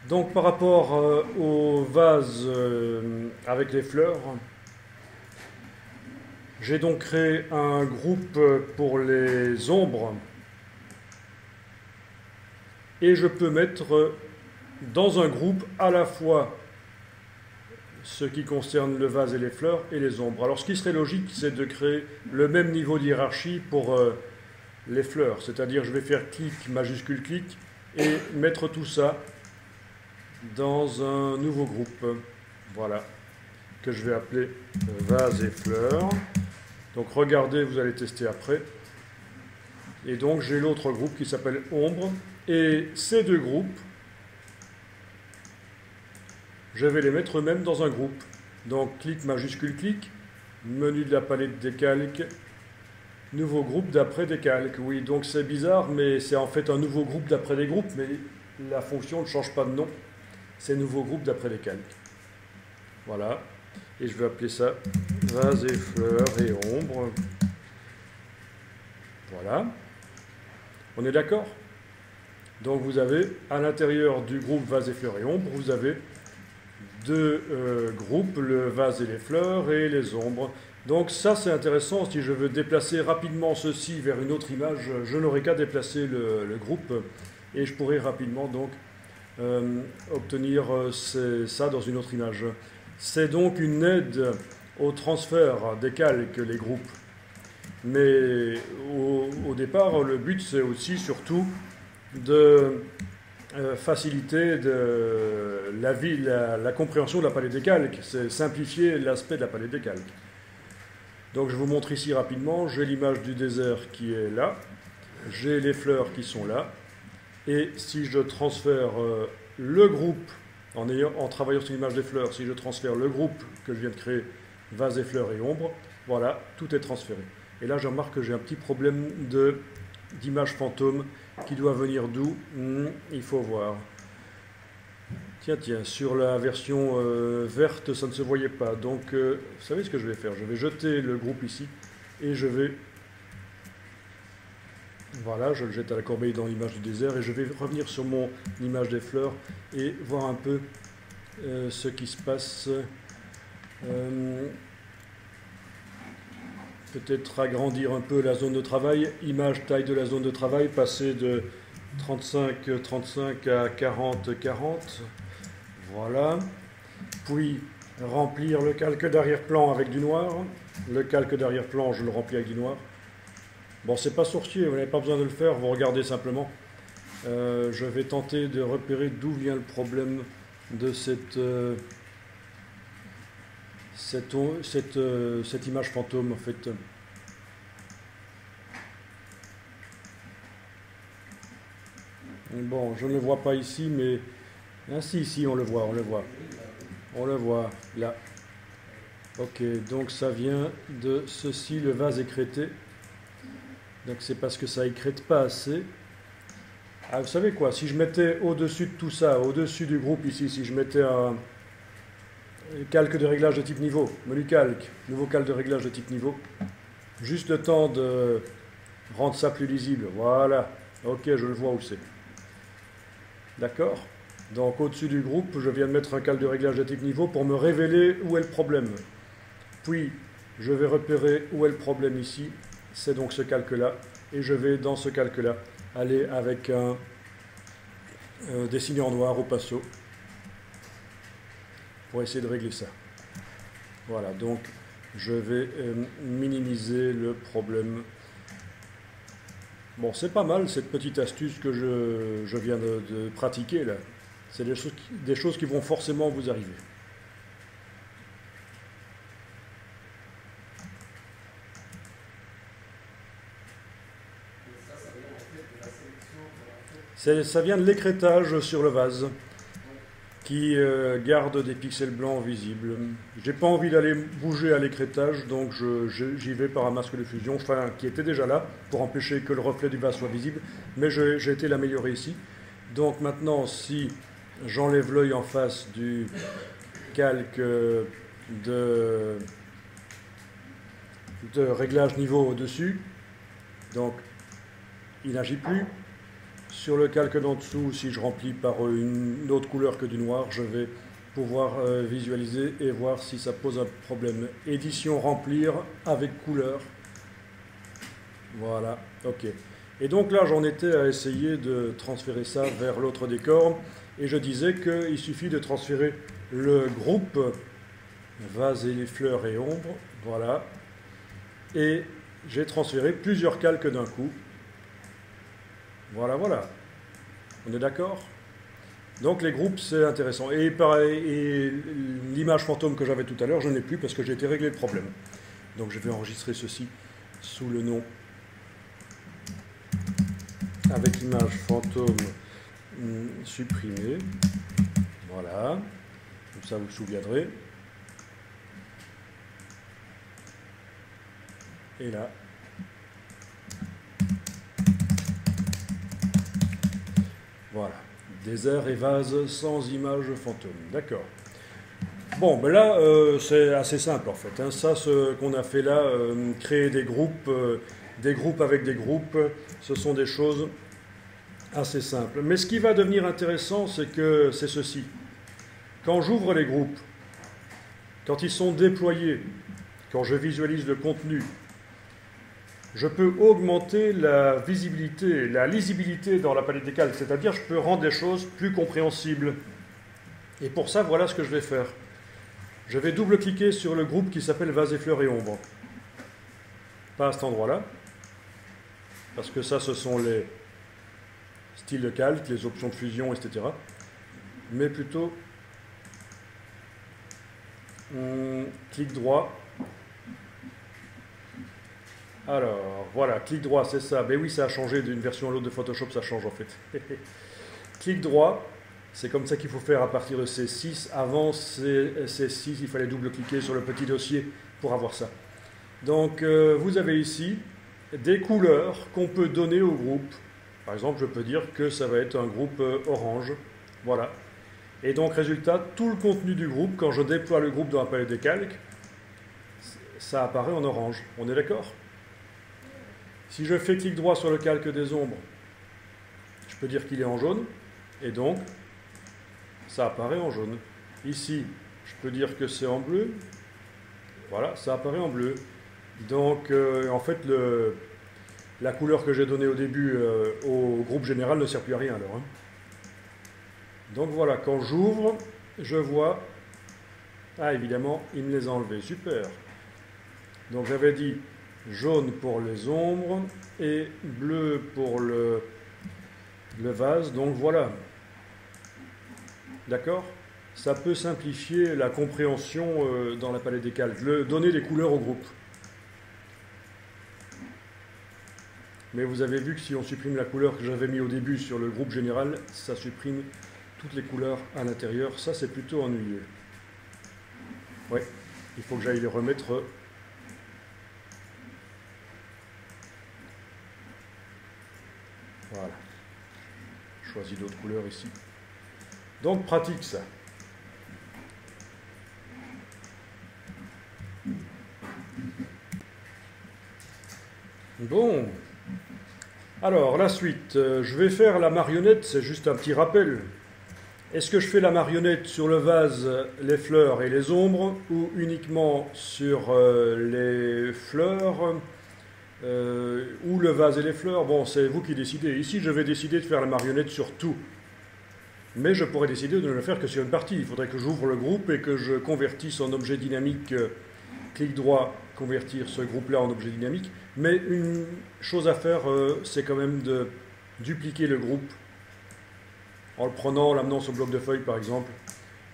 Donc par rapport au vase avec les fleurs, j'ai donc créé un groupe pour les ombres et je peux mettre dans un groupe à la fois ce qui concerne le vase et les fleurs et les ombres. Alors ce qui serait logique, c'est de créer le même niveau de hiérarchie pour les fleurs, c'est-à-dire je vais faire clic, majuscule clic et mettre tout ça dans un nouveau groupe. Voilà, que je vais appeler vase et fleurs. Donc regardez, vous allez tester après. Et donc j'ai l'autre groupe qui s'appelle ombre. Et ces deux groupes, je vais les mettre eux-mêmes dans un groupe. Donc clic, majuscule clic, menu de la palette des calques, nouveau groupe d'après des calques. Oui, donc c'est bizarre, mais c'est en fait un nouveau groupe d'après des groupes, mais la fonction ne change pas de nom. C'est nouveau groupe d'après les calques. Voilà. Et je vais appeler ça vase et fleurs et ombre. Voilà. On est d'accord? Donc vous avez à l'intérieur du groupe vase et fleurs et ombre, vous avez deux groupes, le vase et les fleurs et les ombres. Donc ça c'est intéressant, si je veux déplacer rapidement ceci vers une autre image, je n'aurai qu'à déplacer le groupe et je pourrai rapidement donc obtenir ça dans une autre image. C'est donc une aide au transfert des calques, les groupes. Mais au départ, le but c'est aussi surtout de faciliter la compréhension de la palette des calques, c'est simplifier l'aspect de la palette des calques. Donc je vous montre ici rapidement, j'ai l'image du désert qui est là, j'ai les fleurs qui sont là, et si je transfère le groupe, en travaillant sur l'image des fleurs, si je transfère le groupe que je viens de créer, vase et fleurs et ombre, voilà, tout est transféré. Et là je remarque que j'ai un petit problème d'image fantôme qui doit venir d'où? Il faut voir. Tiens, sur la version verte, ça ne se voyait pas. Donc, vous savez ce que je vais faire? Je vais jeter le groupe ici et je vais... Voilà, je le jette à la corbeille dans l'image du désert et je vais revenir sur mon image des fleurs et voir un peu ce qui se passe. Peut-être agrandir un peu la zone de travail. Image taille de la zone de travail, passer de 35 à 40. Voilà. Puis remplir le calque d'arrière-plan avec du noir. Le calque d'arrière-plan, je le remplis avec du noir. Bon, c'est pas sorcier, vous n'avez pas besoin de le faire, vous regardez simplement. Je vais tenter de repérer d'où vient le problème de cette image fantôme, en fait. Bon, je ne le vois pas ici, mais... Ah si, on le voit. On le voit, là. Ok, donc ça vient de ceci, le vase écrété. Donc c'est parce que ça écrète pas assez. Ah, vous savez quoi, si je mettais au-dessus de tout ça, au-dessus du groupe ici, si je mettais un calque de réglage de type niveau, menu calque, nouveau calque de réglage de type niveau, juste le temps de rendre ça plus lisible. Voilà, ok, je le vois où c'est. D'accord? Donc au-dessus du groupe, je viens de mettre un calque de réglage de type niveau pour me révéler où est le problème. Puis, je vais repérer où est le problème ici. C'est donc ce calque-là. Et je vais, dans ce calque-là, aller avec un dessiné en noir au pinceau pour essayer de régler ça. Voilà, donc je vais minimiser le problème. Bon, c'est pas mal cette petite astuce que je viens de pratiquer là. C'est des choses qui vont forcément vous arriver. Ça vient de l'écrêtage sur le vase qui garde des pixels blancs visibles. J'ai pas envie d'aller bouger à l'écrêtage, donc j'y vais par un masque de fusion, enfin, qui était déjà là, pour empêcher que le reflet du vase soit visible, mais j'ai été l'améliorer ici. Donc maintenant, si j'enlève l'œil en face du calque de réglage niveau au-dessus, donc il n'agit plus. sur le calque d'en dessous, si je remplis par une autre couleur que du noir, je vais pouvoir visualiser et voir si ça pose un problème. Édition remplir avec couleur. Voilà, ok. Et donc là, j'en étais à essayer de transférer ça vers l'autre décor. Et je disais qu'il suffit de transférer le groupe vase et les fleurs et ombres. Voilà. Et j'ai transféré plusieurs calques d'un coup. Voilà, voilà. On est d'accord ? Donc les groupes, c'est intéressant. Et pareil, et l'image fantôme que j'avais tout à l'heure, je n'ai plus parce que j'ai été réglé le problème. Donc je vais enregistrer ceci sous le nom avec l'image fantôme supprimée. Voilà. Comme ça, vous vous souviendrez. Et là. Voilà. Désert et vase sans image fantôme. D'accord. Bon, ben là, c'est assez simple en fait. Hein. Ça, ce qu'on a fait là, créer des groupes avec des groupes, ce sont des choses assez simples. Mais ce qui va devenir intéressant, c'est que c'est ceci. Quand j'ouvre les groupes, quand ils sont déployés, quand je visualise le contenu, je peux augmenter la visibilité, la lisibilité dans la palette des calques, c'est-à-dire je peux rendre les choses plus compréhensibles. Et pour ça, voilà ce que je vais faire. Je vais double-cliquer sur le groupe qui s'appelle Vase et fleurs et ombres. Pas à cet endroit-là, parce que ça, ce sont les styles de calque, les options de fusion, etc. Mais plutôt, clic droit. Alors, voilà, clic droit, c'est ça. Ben oui, ça a changé d'une version à l'autre de Photoshop, ça change en fait. Clic droit, c'est comme ça qu'il faut faire à partir de C6. Avant C6, il fallait double-cliquer sur le petit dossier pour avoir ça. Donc, vous avez ici des couleurs qu'on peut donner au groupe. Par exemple, je peux dire que ça va être un groupe orange. Voilà. Et donc, résultat, tout le contenu du groupe, quand je déploie le groupe dans la palette des calques, ça apparaît en orange. On est d'accord ? Si je fais clic droit sur le calque des ombres, je peux dire qu'il est en jaune, et donc, ça apparaît en jaune. Ici, je peux dire que c'est en bleu, voilà, ça apparaît en bleu. Donc, en fait, la couleur que j'ai donnée au début au groupe général ne sert plus à rien alors. Hein. Donc voilà, quand j'ouvre, je vois... Ah, évidemment, il me les a enlevés, super. Donc j'avais dit jaune pour les ombres et bleu pour le vase, donc voilà. D'accord ? Ça peut simplifier la compréhension dans la palette des calques, donner les couleurs au groupe. Mais vous avez vu que si on supprime la couleur que j'avais mis au début sur le groupe général, ça supprime toutes les couleurs à l'intérieur. Ça, c'est plutôt ennuyeux. Ouais, il faut que j'aille les remettre. Voilà. Je choisis d'autres couleurs ici. Donc, pratique ça. Bon. Alors, la suite. Je vais faire la marionnette, c'est juste un petit rappel. Est-ce que je fais la marionnette sur le vase, les fleurs et les ombres, ou uniquement sur les fleurs ou le vase et les fleurs? Bon, c'est vous qui décidez. Ici, je vais décider de faire la marionnette sur tout. Mais je pourrais décider de ne le faire que sur une partie. Il faudrait que j'ouvre le groupe et que je convertisse en objet dynamique, clic droit, convertir ce groupe-là en objet dynamique. Mais une chose à faire, c'est quand même de dupliquer le groupe en le prenant, en l'amenant sur le bloc de feuilles par exemple.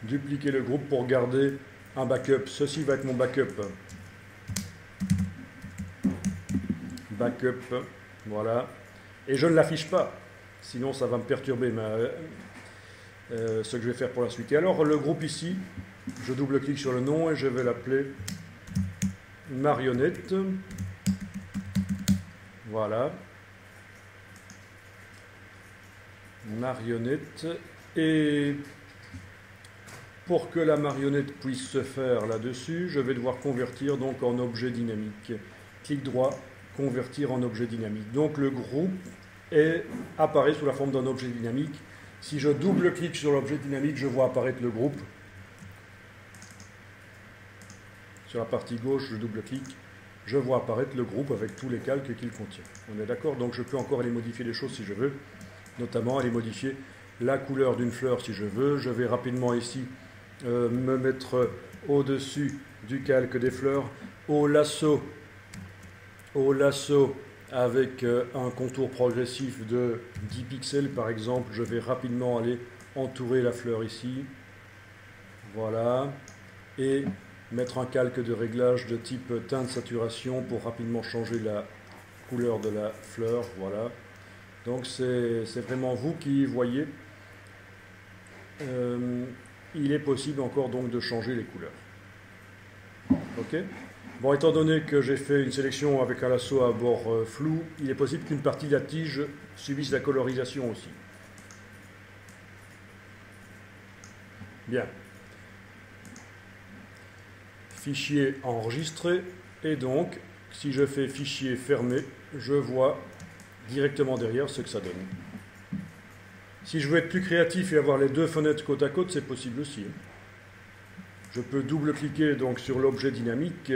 Dupliquer le groupe pour garder un backup. Ceci va être mon backup. Backup, voilà. Et je ne l'affiche pas, sinon ça va me perturber ce que je vais faire pour la suite. Et alors le groupe ici, je double-clique sur le nom et je vais l'appeler marionnette. Voilà. Marionnette. Et pour que la marionnette puisse se faire là-dessus, je vais devoir convertir donc en objet dynamique. Clic droit, convertir en objet dynamique. Donc le groupe et apparaît sous la forme d'un objet dynamique. Si je double-clique sur l'objet dynamique, je vois apparaître le groupe. Sur la partie gauche, je double-clique, je vois apparaître le groupe avec tous les calques qu'il contient. On est d'accord? Donc je peux encore aller modifier les choses si je veux, notamment aller modifier la couleur d'une fleur si je veux. Je vais rapidement ici me mettre au-dessus du calque des fleurs, au lasso avec un contour progressif de 10 pixels par exemple. Je vais rapidement aller entourer la fleur ici, voilà, et mettre un calque de réglage de type teinte saturation pour rapidement changer la couleur de la fleur, voilà. Donc c'est vraiment vous qui voyez. Il est possible encore donc de changer les couleurs. Ok. Bon, étant donné que j'ai fait une sélection avec un lasso à bord flou, il est possible qu'une partie de la tige subisse la colorisation aussi. Bien. Fichier enregistré, et donc, si je fais fichier fermé, je vois directement derrière ce que ça donne. Si je veux être plus créatif et avoir les deux fenêtres côte à côte, c'est possible aussi. Je peux double-cliquer donc sur l'objet dynamique.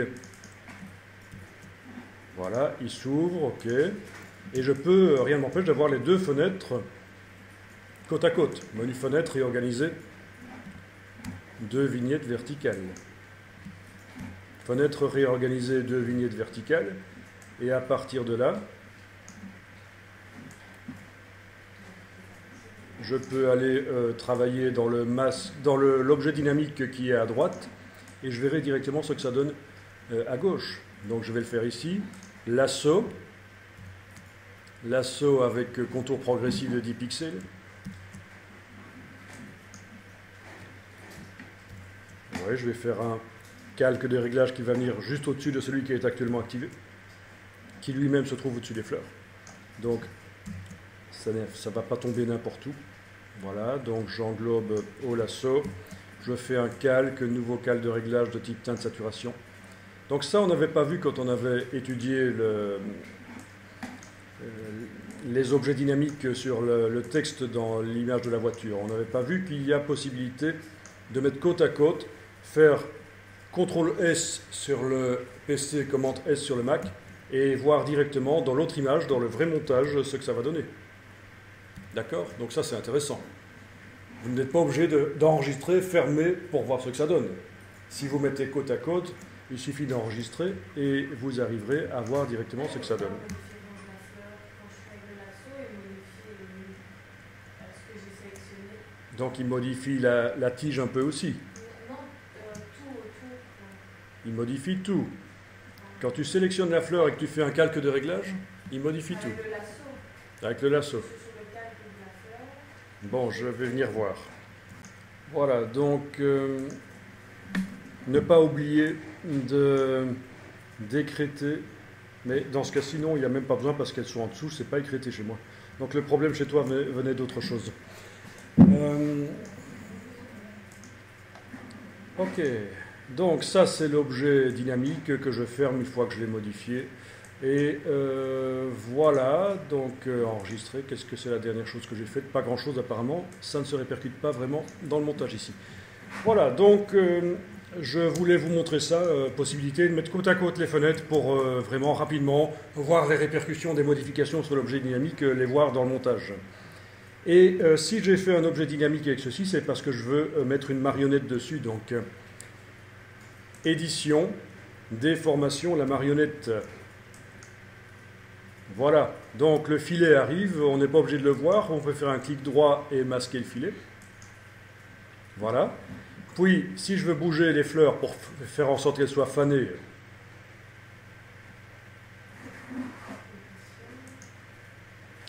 Voilà, il s'ouvre, ok. Et je peux, rien ne m'empêche d'avoir les deux fenêtres côte à côte. Menu fenêtre réorganisé, deux vignettes verticales. Fenêtre réorganisée, deux vignettes verticales. Et à partir de là, je peux aller travailler dans l'objet dynamique qui est à droite, et je verrai directement ce que ça donne à gauche. Donc je vais le faire ici. Lasso avec contour progressif de 10 pixels. Ouais, je vais faire un calque de réglage qui va venir juste au-dessus de celui qui est actuellement activé, qui lui-même se trouve au-dessus des fleurs. Donc ça ne va pas tomber n'importe où. Voilà, donc j'englobe au lasso, je fais un calque, nouveau calque de réglage de type teinte saturation. Donc ça, on n'avait pas vu quand on avait étudié les objets dynamiques sur le texte dans l'image de la voiture. On n'avait pas vu qu'il y a possibilité de mettre côte à côte, faire CTRL S sur le PC, commande S sur le Mac, et voir directement dans l'autre image, dans le vrai montage, ce que ça va donner. D'accord? Donc ça, c'est intéressant. Vous n'êtes pas obligé d'enregistrer, fermer pour voir ce que ça donne. Si vous mettez côte à côte, il suffit d'enregistrer et vous arriverez à voir directement ce que ça donne. Donc il modifie la tige un peu aussi. Il modifie tout. Quand tu sélectionnes la fleur et que tu fais un calque de réglage, il modifie tout. Avec le lasso. Bon, je vais venir voir. Voilà, donc ne pas oublier d'écréter, mais dans ce cas, sinon, il n'y a même pas besoin parce qu'elles sont en dessous, c'est pas écrété chez moi. Donc le problème chez toi venait d'autre chose. Ok, donc ça c'est l'objet dynamique que je ferme une fois que je l'ai modifié. Et voilà, donc enregistré, qu'est-ce que c'est la dernière chose que j'ai faite? Pas grand-chose apparemment, ça ne se répercute pas vraiment dans le montage ici. Voilà, donc je voulais vous montrer ça, possibilité de mettre côte à côte les fenêtres pour vraiment rapidement voir les répercussions des modifications sur l'objet dynamique, les voir dans le montage. Et si j'ai fait un objet dynamique avec ceci, c'est parce que je veux mettre une marionnette dessus, donc édition, déformation, la marionnette. Voilà, donc le filet arrive, on n'est pas obligé de le voir, on peut faire un clic droit et masquer le filet. Voilà. Puis, si je veux bouger les fleurs pour faire en sorte qu'elles soient fanées,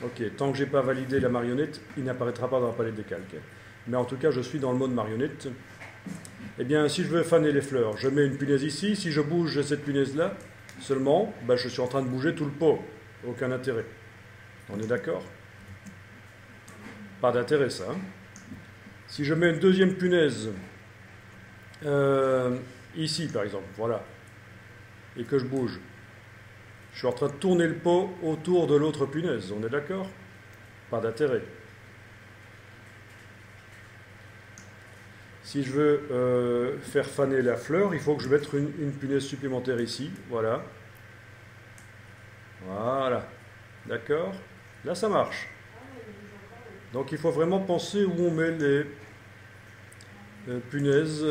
ok, tant que je n'ai pas validé la marionnette, il n'apparaîtra pas dans la palette des calques. Mais en tout cas, je suis dans le mode marionnette. Eh bien, si je veux faner les fleurs, je mets une punaise ici. Si je bouge cette punaise-là, seulement, ben, je suis en train de bouger tout le pot. Aucun intérêt. On est d'accord? Pas d'intérêt, ça. Hein? Si je mets une deuxième punaise, ici, par exemple, voilà, et que je bouge, je suis en train de tourner le pot autour de l'autre punaise. On est d'accord? Pas d'intérêt. Si je veux faire faner la fleur, il faut que je mette une punaise supplémentaire ici. Voilà. Voilà. D'accord? Là, ça marche. Donc, il faut vraiment penser où on met les punaises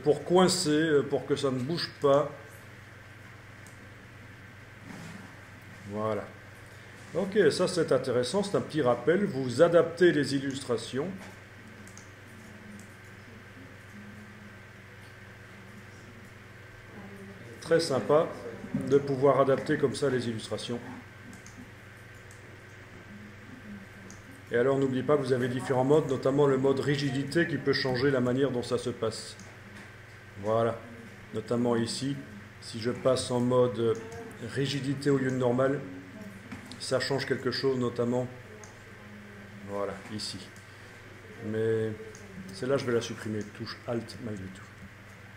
pour coincer, pour que ça ne bouge pas. Voilà. Ok, ça c'est intéressant, c'est un petit rappel. Vous adaptez les illustrations. Très sympa de pouvoir adapter comme ça les illustrations. Et alors n'oubliez pas que vous avez différents modes, notamment le mode rigidité qui peut changer la manière dont ça se passe. Voilà, notamment ici, si je passe en mode rigidité au lieu de normal, ça change quelque chose, notamment, voilà, ici. Mais celle-là, je vais la supprimer, touche Alt malgré tout.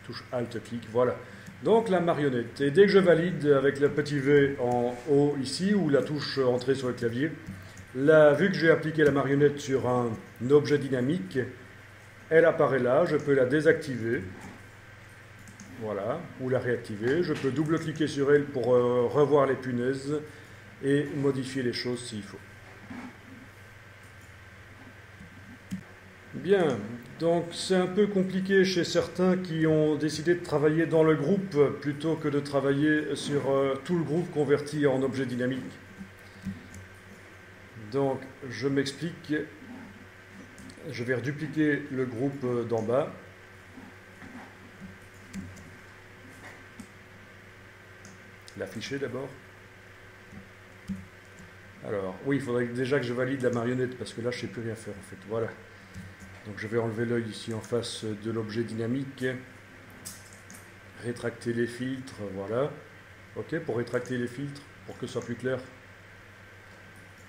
Touche Alt, clic, voilà. Donc la marionnette. Et dès que je valide avec le petit V en haut ici, ou la touche entrée sur le clavier, là, vu que j'ai appliqué la marionnette sur un objet dynamique, elle apparaît là, je peux la désactiver, voilà, ou la réactiver. Je peux double-cliquer sur elle pour revoir les punaises et modifier les choses s'il faut. Bien, donc c'est un peu compliqué chez certains qui ont décidé de travailler dans le groupe plutôt que de travailler sur tout le groupe converti en objet dynamique. Donc je m'explique, je vais redupliquer le groupe d'en bas. L'afficher d'abord. Alors, oui, il faudrait déjà que je valide la marionnette parce que là je ne sais plus rien faire en fait. Voilà. Donc je vais enlever l'œil ici en face de l'objet dynamique, rétracter les filtres, voilà. Ok, pour rétracter les filtres, pour que ce soit plus clair.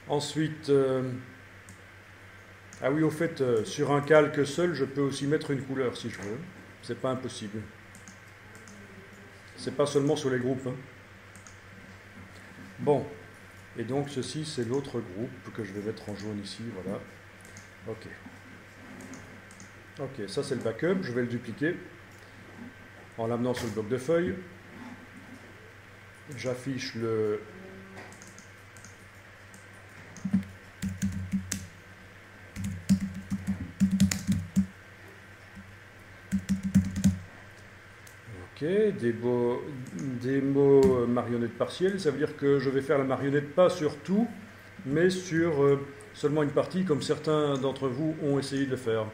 Ensuite, ah oui, au fait, sur un calque seul, je peux aussi mettre une couleur si je veux. C'est pas impossible. C'est pas seulement sur les groupes. Hein. Bon, et donc ceci c'est l'autre groupe que je vais mettre en jaune ici, voilà. Ok. Ok, ça c'est le backup, je vais le dupliquer en l'amenant sur le bloc de feuilles. J'affiche le ok, des mots marionnettes partielles, ça veut dire que je vais faire la marionnette pas sur tout, mais sur seulement une partie, comme certains d'entre vous ont essayé de le faire.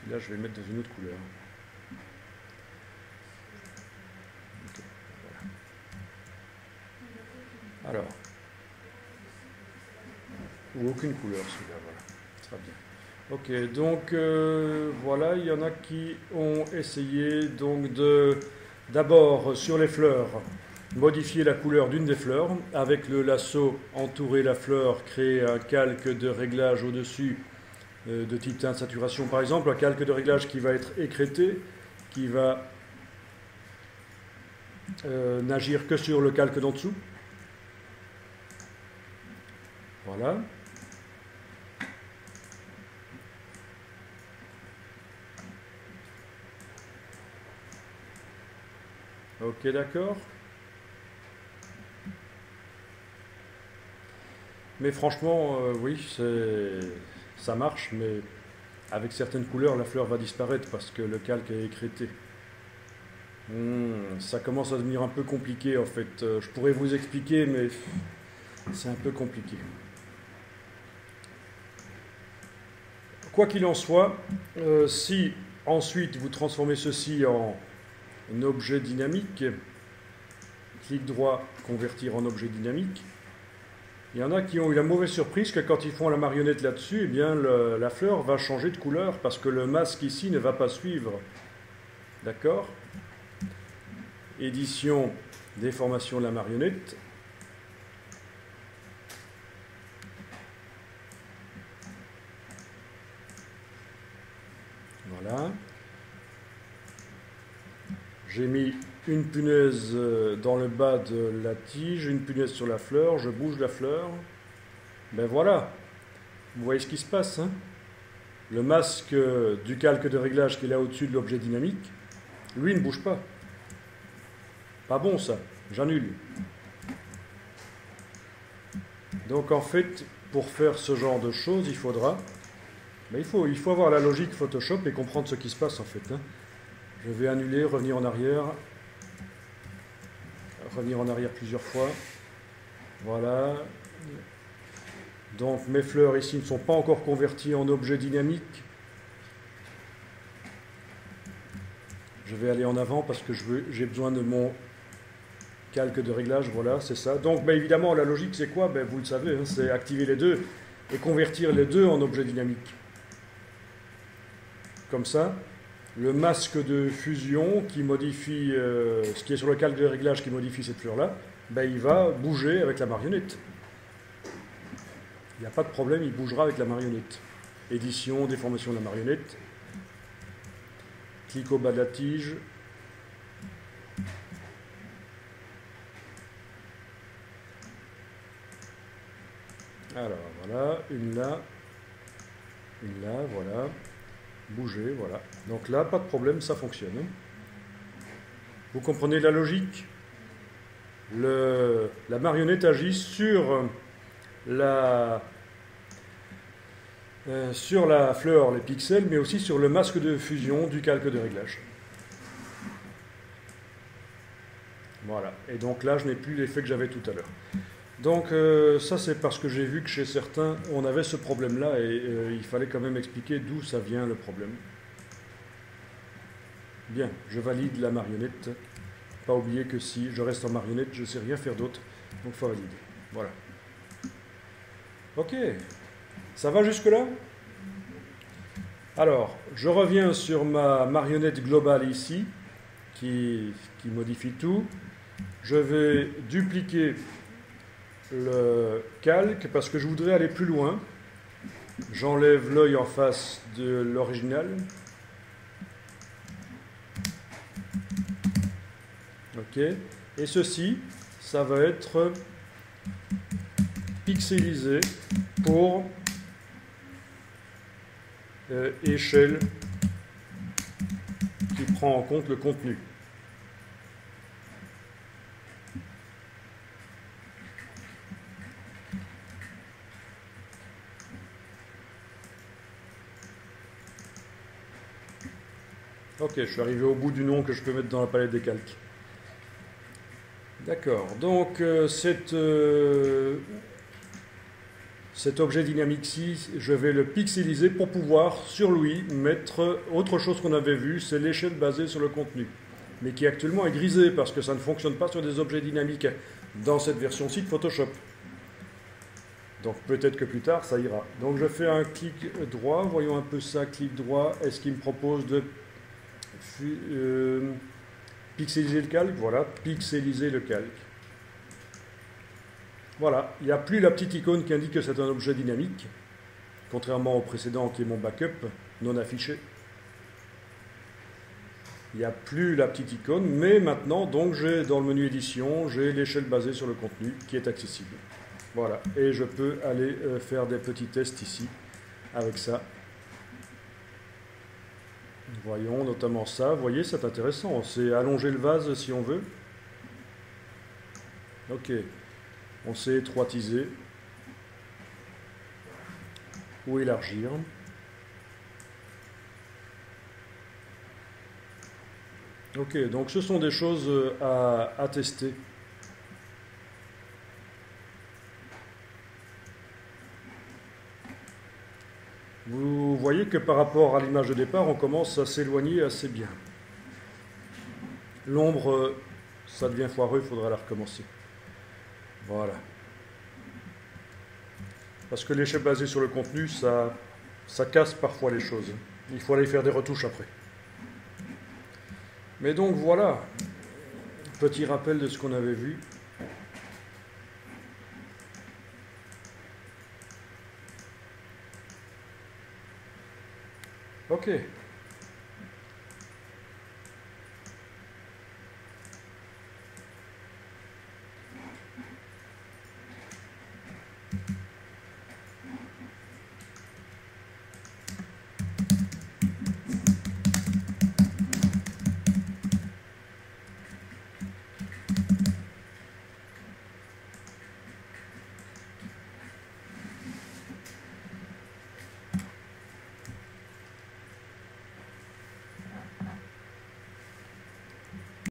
Là, je vais le mettre dans une autre couleur. Okay, voilà. Alors, ou aucune couleur, celui-là, voilà. Très bien. Ok, donc voilà, il y en a qui ont essayé donc d'abord sur les fleurs, modifier la couleur d'une des fleurs, avec le lasso entourer la fleur, créer un calque de réglage au-dessus de type teinte saturation par exemple, un calque de réglage qui va être écrété, qui va n'agir que sur le calque d'en dessous. Voilà. Ok, d'accord. Mais franchement, oui, ça marche, mais avec certaines couleurs, la fleur va disparaître parce que le calque est écrété. Ça commence à devenir un peu compliqué en fait. Je pourrais vous expliquer, mais c'est un peu compliqué. Quoi qu'il en soit, si ensuite vous transformez ceci en un objet dynamique, clic droit, convertir en objet dynamique, il y en a qui ont eu la mauvaise surprise que quand ils font la marionnette là-dessus, eh bien la fleur va changer de couleur parce que le masque ici ne va pas suivre. D'accord ? Édition, déformation de la marionnette. Voilà. J'ai mis une punaise dans le bas de la tige, une punaise sur la fleur, je bouge la fleur. Ben voilà, vous voyez ce qui se passe, hein? Le masque du calque de réglage qui est là au-dessus de l'objet dynamique, lui ne bouge pas. Pas bon ça, j'annule. Donc en fait, pour faire ce genre de choses, il faudra... Ben il faut avoir la logique Photoshop et comprendre ce qui se passe en fait, hein. Je vais annuler, revenir en arrière plusieurs fois. Voilà. Donc mes fleurs ici ne sont pas encore converties en objet dynamique. Je vais aller en avant parce que j'ai besoin de mon calque de réglage. Voilà, c'est ça. Donc ben, évidemment, la logique c'est quoi? Ben, vous le savez, hein, c'est activer les deux et convertir les deux en objet dynamique. Comme ça. Le masque de fusion qui modifie ce qui est sur le calque de réglage qui modifie cette fleur-là, ben il va bouger avec la marionnette. Il n'y a pas de problème, il bougera avec la marionnette. Édition, déformation de la marionnette. Clic au bas de la tige. Alors voilà, une là, voilà. Bouger, voilà. Donc là, pas de problème, ça fonctionne. Vous comprenez la logique? La marionnette agit sur la fleur, les pixels, mais aussi sur le masque de fusion du calque de réglage. Voilà. Et donc là, je n'ai plus l'effet que j'avais tout à l'heure. Donc ça, c'est parce que j'ai vu que chez certains, on avait ce problème-là et il fallait quand même expliquer d'où ça vient le problème. Bien, je valide la marionnette. Pas oublier que si je reste en marionnette, je ne sais rien faire d'autre. Donc il faut valider. Voilà. Ok. Ça va jusque-là? Alors, je reviens sur ma marionnette globale ici, qui modifie tout. Je vais dupliquer le calque parce que je voudrais aller plus loin. J'enlève l'œil en face de l'original. Ok. Et ceci, ça va être pixelisé pour échelle qui prend en compte le contenu. Ok, je suis arrivé au bout du nom que je peux mettre dans la palette des calques. D'accord, donc cet objet dynamique-ci, je vais le pixeliser pour pouvoir, sur lui, mettre autre chose qu'on avait vu, c'est l'échelle basée sur le contenu, mais qui actuellement est grisée parce que ça ne fonctionne pas sur des objets dynamiques dans cette version-ci de Photoshop. Donc peut-être que plus tard, ça ira. Donc je fais un clic droit, voyons un peu ça, clic droit, est-ce qu'il me propose de pixeliser le calque? Voilà, pixeliser le calque. Voilà, il n'y a plus la petite icône qui indique que c'est un objet dynamique, contrairement au précédent qui est mon backup, non affiché. Il n'y a plus la petite icône, mais maintenant, donc j'ai dans le menu édition, j'ai l'échelle basée sur le contenu qui est accessible. Voilà, et je peux aller faire des petits tests ici, avec ça. Voyons notamment ça, vous voyez, c'est intéressant, c'est allonger le vase si on veut. Ok. On sait étroitiser ou élargir. Ok, donc ce sont des choses à tester. Vous voyez que par rapport à l'image de départ, on commence à s'éloigner assez bien. L'ombre, ça devient foireux, il faudra la recommencer. Voilà. Parce que l'échelle basée sur le contenu, ça casse parfois les choses. Il faut aller faire des retouches après. Mais donc voilà, petit rappel de ce qu'on avait vu. Ok.